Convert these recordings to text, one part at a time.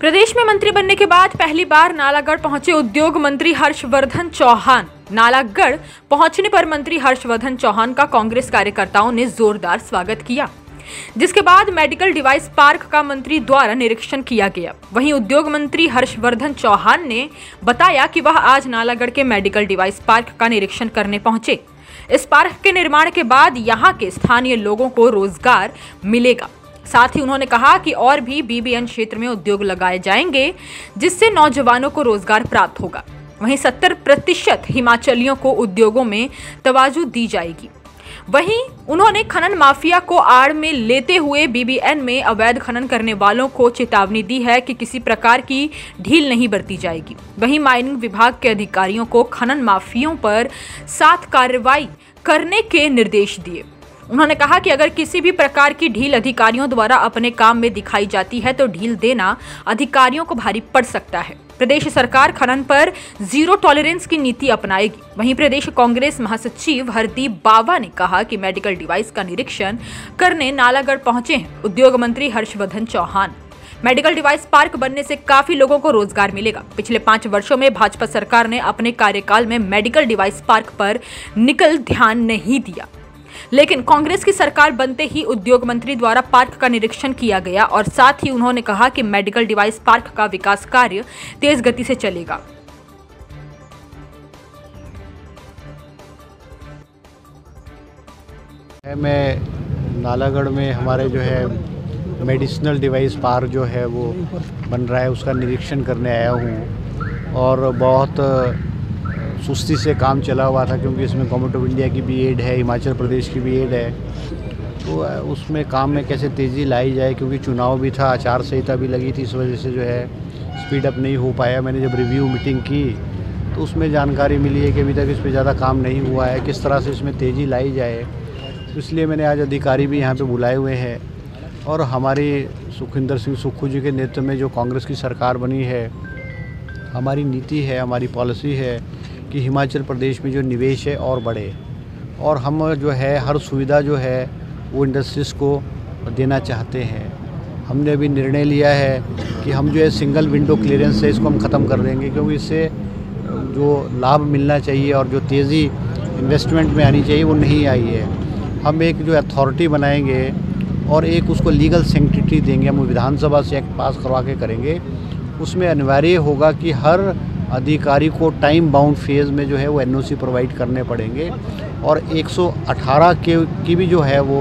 प्रदेश में मंत्री बनने के बाद पहली बार नालागढ़ पहुंचे उद्योग मंत्री हर्षवर्धन चौहान। नालागढ़ पहुंचने पर मंत्री हर्षवर्धन चौहान का कांग्रेस कार्यकर्ताओं ने जोरदार स्वागत किया, जिसके बाद मेडिकल डिवाइस पार्क का मंत्री द्वारा निरीक्षण किया गया। वहीं उद्योग मंत्री हर्षवर्धन चौहान ने बताया कि वह आज नालागढ़ के मेडिकल डिवाइस पार्क का निरीक्षण करने पहुंचे। इस पार्क के निर्माण के बाद यहां के स्थानीय लोगों को रोजगार मिलेगा। साथ ही उन्होंने कहा कि और भी बीबीएन क्षेत्र में उद्योग लगाए जाएंगे, जिससे नौजवानों को रोजगार प्राप्त होगा। वहीं 70% हिमाचलियों को उद्योगों में तवाजु दी जाएगी। वहीं उन्होंने खनन माफिया को आड़ में लेते हुए बीबीएन में अवैध खनन करने वालों को चेतावनी दी है कि किसी प्रकार की ढील नहीं बरती जाएगी। वहीं माइनिंग विभाग के अधिकारियों को खनन माफियों पर सख्त कार्रवाई करने के निर्देश दिए। उन्होंने कहा कि अगर किसी भी प्रकार की ढील अधिकारियों द्वारा अपने काम में दिखाई जाती है तो ढील देना अधिकारियों को भारी पड़ सकता है। प्रदेश सरकार खनन पर जीरो टॉलरेंस की नीति अपनाएगी। वहीं प्रदेश कांग्रेस महासचिव हरदीप बावा ने कहा कि मेडिकल डिवाइस का निरीक्षण करने नालागढ़ पहुंचे हैं उद्योग मंत्री Harshvardhan Chauhan. Medical device park बनने से काफी लोगों को रोजगार मिलेगा। पिछले 5 वर्षों में भाजपा सरकार ने अपने कार्यकाल में मेडिकल डिवाइस पार्क पर निकल ध्यान नहीं दिया, लेकिन कांग्रेस की सरकार बनते ही उद्योग मंत्री द्वारा पार्क का निरीक्षण किया गया और साथ ही उन्होंने कहा कि मेडिकल डिवाइस पार्क का विकास कार्य तेज गति से चलेगा। मैं नालागढ़ में हमारे जो है मेडिसिनल डिवाइस पार्क जो है वो बन रहा है, उसका निरीक्षण करने आया हूँ और बहुत सुस्ती से काम चला हुआ था, क्योंकि इसमें गवर्नमेंट ऑफ इंडिया की भी एड है, हिमाचल प्रदेश की भी एड है। तो उसमें काम में कैसे तेज़ी लाई जाए, क्योंकि चुनाव भी था, आचार संहिता भी लगी थी, इस वजह से जो है स्पीड अप नहीं हो पाया। मैंने जब रिव्यू मीटिंग की तो उसमें जानकारी मिली है कि अभी तक इस पर ज़्यादा काम नहीं हुआ है, किस तरह से इसमें तेज़ी लाई जाए। तो इसलिए मैंने आज अधिकारी भी यहाँ पर बुलाए हुए हैं और हमारी सुखविंदर सिंह सुक्खू जी के नेतृत्व में जो कांग्रेस की सरकार बनी है, हमारी नीति है, हमारी पॉलिसी है कि हिमाचल प्रदेश में जो निवेश है और बढ़े, और हम जो है हर सुविधा जो है वो इंडस्ट्रीज़ को देना चाहते हैं। हमने अभी निर्णय लिया है कि हम जो है सिंगल विंडो क्लियरेंस है इसको हम ख़त्म कर देंगे, क्योंकि इससे जो लाभ मिलना चाहिए और जो तेज़ी इन्वेस्टमेंट में आनी चाहिए वो नहीं आई है। हम एक जो अथॉरिटी बनाएंगे और एक उसको लीगल सेंक्टिटी देंगे, हम विधानसभा से एक्ट पास करवा के करेंगे। उसमें अनिवार्य होगा कि हर अधिकारी को टाइम बाउंड फेज़ में जो है वो एनओसी प्रोवाइड करने पड़ेंगे, और 118 की भी जो है वो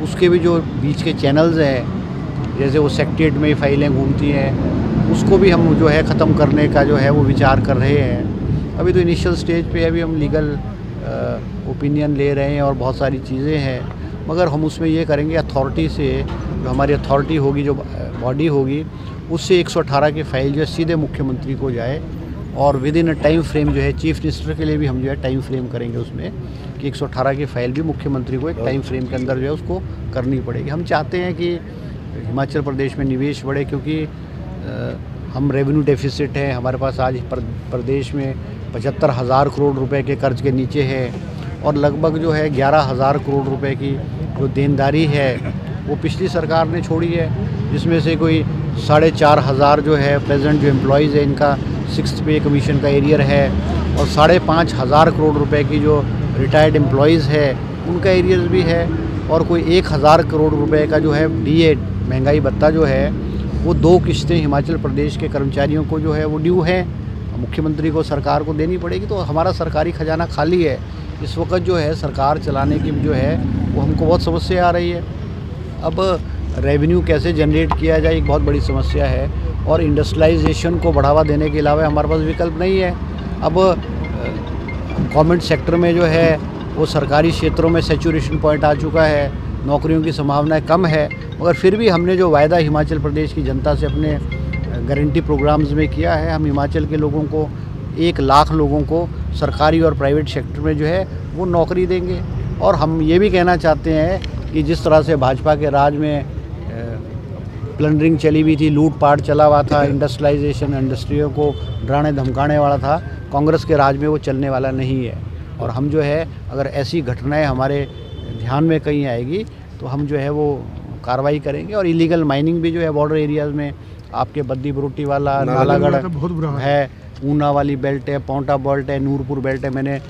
उसके भी जो बीच के चैनल्स हैं, जैसे वो सेक्रेटेरिएट में फाइलें घूमती हैं, उसको भी हम जो है ख़त्म करने का जो है वो विचार कर रहे हैं। अभी तो इनिशियल स्टेज पे अभी हम लीगल ओपिनियन ले रहे हैं और बहुत सारी चीज़ें हैं, मगर हम उसमें ये करेंगे अथॉरिटी से, जो हमारी अथॉरिटी होगी, जो बॉडी होगी, उससे 118 की फाइल जो है सीधे मुख्यमंत्री को जाए, और with in a time frame जो है चीफ मिनिस्टर के लिए भी हम जो है टाइम फ्रेम करेंगे उसमें कि 118 की फाइल भी मुख्यमंत्री को एक टाइम फ्रेम के अंदर जो है उसको करनी पड़ेगी। हम चाहते हैं कि हिमाचल प्रदेश में निवेश बढ़े, क्योंकि हम रेवेन्यू डेफिसिट है, हमारे पास आज प्रदेश में 75,000 करोड़ रुपए के कर्ज के नीचे है, और लगभग जो है 11,000 करोड़ रुपए की जो देनदारी है वो पिछली सरकार ने छोड़ी है, जिसमें से कोई 4,500 जो है प्रेजेंट जो एम्प्लॉयज़ है इनका 6th पे कमीशन का एरियर है, और 5,500 करोड़ रुपए की जो रिटायर्ड एम्प्लॉयज़ है उनका एरियर भी है, और कोई 1,000 करोड़ रुपए का जो है डीए महंगाई भत्ता जो है वो 2 किश्तें हिमाचल प्रदेश के कर्मचारियों को जो है वो ड्यू है, मुख्यमंत्री को सरकार को देनी पड़ेगी। तो हमारा सरकारी खजाना खाली है इस वक्त, जो है सरकार चलाने की जो है वो हमको बहुत समस्या आ रही है। अब रेवेन्यू कैसे जनरेट किया जाए एक बहुत बड़ी समस्या है, और इंडस्ट्रियलाइजेशन को बढ़ावा देने के अलावा हमारे पास विकल्प नहीं है। अब गवर्नमेंट सेक्टर में जो है वो सरकारी क्षेत्रों में सैचुरेशन पॉइंट आ चुका है, नौकरियों की संभावनाएं कम है, मगर फिर भी हमने जो वायदा हिमाचल प्रदेश की जनता से अपने गारंटी प्रोग्राम्स में किया है, हम हिमाचल के लोगों को 1 लाख लोगों को सरकारी और प्राइवेट सेक्टर में जो है वो नौकरी देंगे। और हम ये भी कहना चाहते हैं कि जिस तरह से भाजपा के राज में प्लंडरिंग चली हुई थी, लूटपाट चला हुआ था, इंडस्ट्रियलाइजेशन इंडस्ट्रियों को डराने धमकाने वाला था, कांग्रेस के राज में वो चलने वाला नहीं है। और हम जो है अगर ऐसी घटनाएं हमारे ध्यान में कहीं आएगी तो हम जो है वो कार्रवाई करेंगे। और इलीगल माइनिंग भी जो है बॉर्डर एरियाज़ में आपके बद्दी बरोटी वाला, नालागढ़ है, ऊना वाली बेल्ट है, पौंटा बेल्ट है, नूरपुर बेल्ट है। मैंने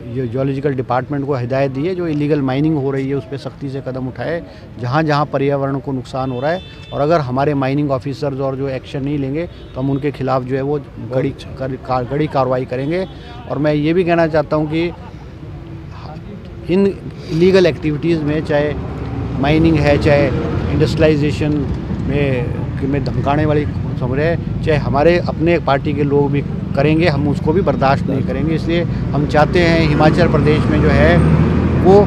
ये जियोलॉजिकल डिपार्टमेंट को हिदायत दी है जो इलीगल माइनिंग हो रही है उस पर सख्ती से कदम उठाए, जहाँ जहाँ पर्यावरण को नुकसान हो रहा है। और अगर हमारे माइनिंग ऑफिसर्स और जो एक्शन नहीं लेंगे तो हम उनके खिलाफ जो है वो कड़ी कार्रवाई करेंगे। और मैं ये भी कहना चाहता हूँ कि इन इलीगल एक्टिविटीज़ में, चाहे माइनिंग है, चाहे इंडस्ट्रियलाइजेशन में धमकाने वाली खबरें है, चाहे हमारे अपने पार्टी के लोग भी करेंगे, हम उसको भी बर्दाश्त नहीं करेंगे। इसलिए हम चाहते हैं हिमाचल प्रदेश में जो है वो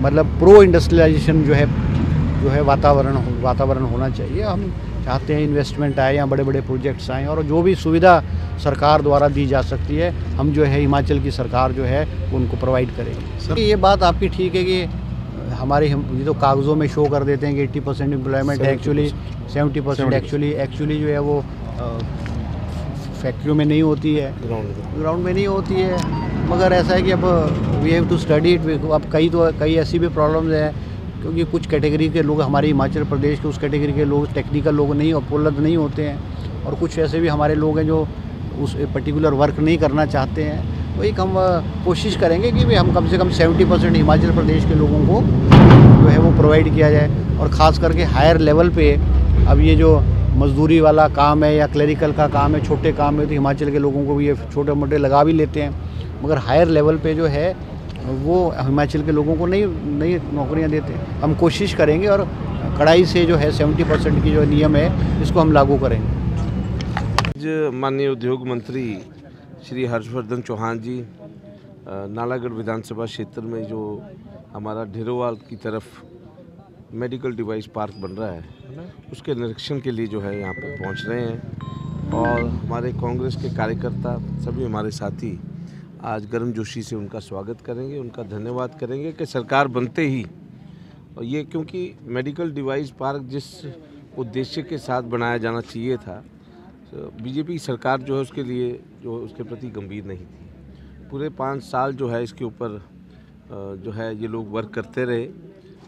मतलब प्रो इंडस्ट्रियलाइजेशन जो है वातावरण होना चाहिए। हम चाहते हैं इन्वेस्टमेंट आए, यहाँ बड़े बड़े प्रोजेक्ट्स आएँ और जो भी सुविधा सरकार द्वारा दी जा सकती है हम जो है हिमाचल की सरकार जो है उनको प्रोवाइड करेंगे। ये बात आपकी ठीक है कि हमारे ये तो कागज़ों में शो कर देते हैं कि 80% एम्प्लॉयमेंट है, एक्चुअली 70% एक्चुअली जो है वो फैक्ट्रियों में नहीं होती है, ग्राउंड में नहीं होती है। मगर ऐसा है कि अब we have to study it. अब कई ऐसी भी प्रॉब्लम्स हैं क्योंकि कुछ कैटेगरी के लोग हमारे हिमाचल प्रदेश के उस कैटेगरी के लोग टेक्निकल लोग नहीं उपलब्ध नहीं होते हैं और कुछ ऐसे भी हमारे लोग हैं जो उस पर्टिकुलर वर्क नहीं करना चाहते हैं। तो एक हम कोशिश करेंगे कि हम कम से कम 70% हिमाचल प्रदेश के लोगों को जो है वो प्रोवाइड किया जाए। और ख़ास करके हायर लेवल पे अब ये जो मजदूरी वाला काम है या क्लरिकल का काम है, छोटे काम है, तो हिमाचल के लोगों को भी ये छोटे मोटे लगा भी लेते हैं, मगर हायर लेवल पे जो है वो हिमाचल के लोगों को नई नौकरियां देते हैं। हम कोशिश करेंगे और कड़ाई से जो है 70% की जो नियम है इसको हम लागू करेंगे। आज माननीय उद्योग मंत्री श्री हर्षवर्धन चौहान जी नालागढ़ विधानसभा क्षेत्र में जो हमारा ढेरोवाल की तरफ मेडिकल डिवाइस पार्क बन रहा है उसके निरीक्षण के लिए जो है यहाँ पर पहुँच रहे हैं। और हमारे कांग्रेस के कार्यकर्ता सभी हमारे साथी आज गर्मजोशी से उनका स्वागत करेंगे, उनका धन्यवाद करेंगे कि सरकार बनते ही, और ये क्योंकि मेडिकल डिवाइस पार्क जिस उद्देश्य के साथ बनाया जाना चाहिए था, बीजेपी सरकार जो है उसके लिए जो उसके प्रति गंभीर नहीं थी। पूरे 5 साल जो है इसके ऊपर जो है ये लोग वर्क करते रहे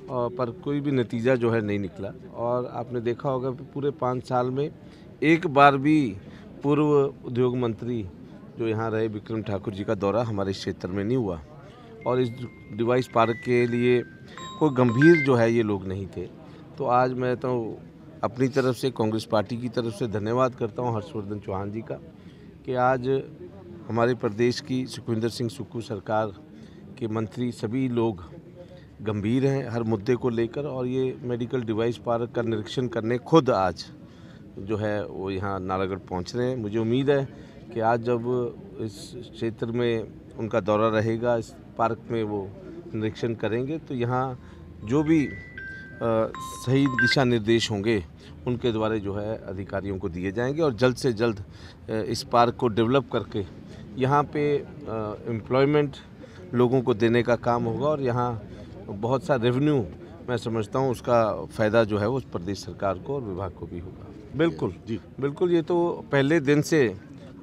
और पर कोई भी नतीजा जो है नहीं निकला। और आपने देखा होगा पूरे 5 साल में एक बार भी पूर्व उद्योग मंत्री जो यहाँ रहे विक्रम ठाकुर जी का दौरा हमारे क्षेत्र में नहीं हुआ और इस डिवाइस पार्क के लिए कोई गंभीर जो है ये लोग नहीं थे। तो आज मैं तो अपनी तरफ से कांग्रेस पार्टी की तरफ से धन्यवाद करता हूँ हर्षवर्धन चौहान जी का कि आज हमारे प्रदेश की सुखविंदर सिंह सुक्खू सरकार के मंत्री सभी लोग गंभीर हैं हर मुद्दे को लेकर और ये मेडिकल डिवाइस पार्क का निरीक्षण करने खुद आज जो है वो यहाँ नालागढ़ पहुँच रहे हैं। मुझे उम्मीद है कि आज जब इस क्षेत्र में उनका दौरा रहेगा, इस पार्क में वो निरीक्षण करेंगे तो यहाँ जो भी सही दिशा निर्देश होंगे उनके द्वारा जो है अधिकारियों को दिए जाएंगे और जल्द से जल्द इस पार्क को डेवलप करके यहाँ पे एम्प्लॉयमेंट लोगों को देने का काम होगा और यहाँ बहुत सा रेवेन्यू मैं समझता हूँ उसका फ़ायदा जो है वो प्रदेश सरकार को और विभाग को भी होगा। बिल्कुल जी, बिल्कुल। ये तो पहले दिन से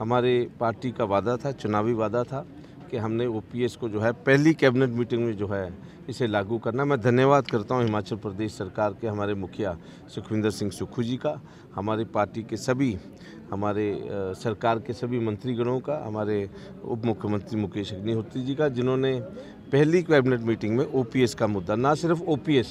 हमारे पार्टी का वादा था, चुनावी वादा था कि हमने ओपीएस को जो है पहली कैबिनेट मीटिंग में जो है इसे लागू करना। मैं धन्यवाद करता हूं हिमाचल प्रदेश सरकार के हमारे मुखिया सुखविंदर सिंह सुक्खू जी का, हमारे पार्टी के सभी हमारे सरकार के सभी मंत्रीगणों का, हमारे उप मुख्यमंत्री मुकेश अग्निहोत्री जी का, जिन्होंने पहली कैबिनेट मीटिंग में ओपीएस का मुद्दा, ना सिर्फ ओपीएस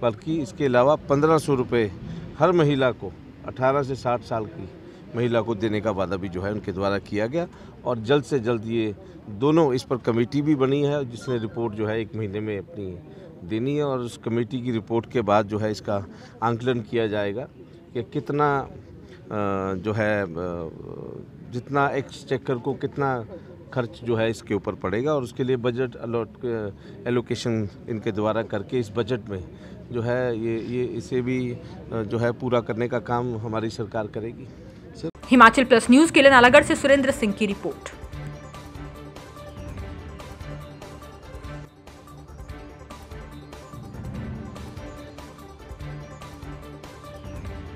बल्कि इसके अलावा 1500 रुपये हर महिला को 18 से 60 साल की महिला को देने का वादा भी जो है उनके द्वारा किया गया। और जल्द से जल्द ये दोनों, इस पर कमेटी भी बनी है जिसने रिपोर्ट जो है 1 महीने में अपनी देनी है और उस कमेटी की रिपोर्ट के बाद जो है इसका आंकलन किया जाएगा कि कितना जो है जितना एक्सचेकर को कितना खर्च जो है इसके ऊपर पड़ेगा और उसके लिए बजट एलोकेशन इनके द्वारा करके इस बजट में जो है ये इसे भी जो है पूरा करने का काम हमारी सरकार करेगी। हिमाचल प्लस न्यूज के लिए नालागढ़ से सुरेंद्र सिंह की रिपोर्ट।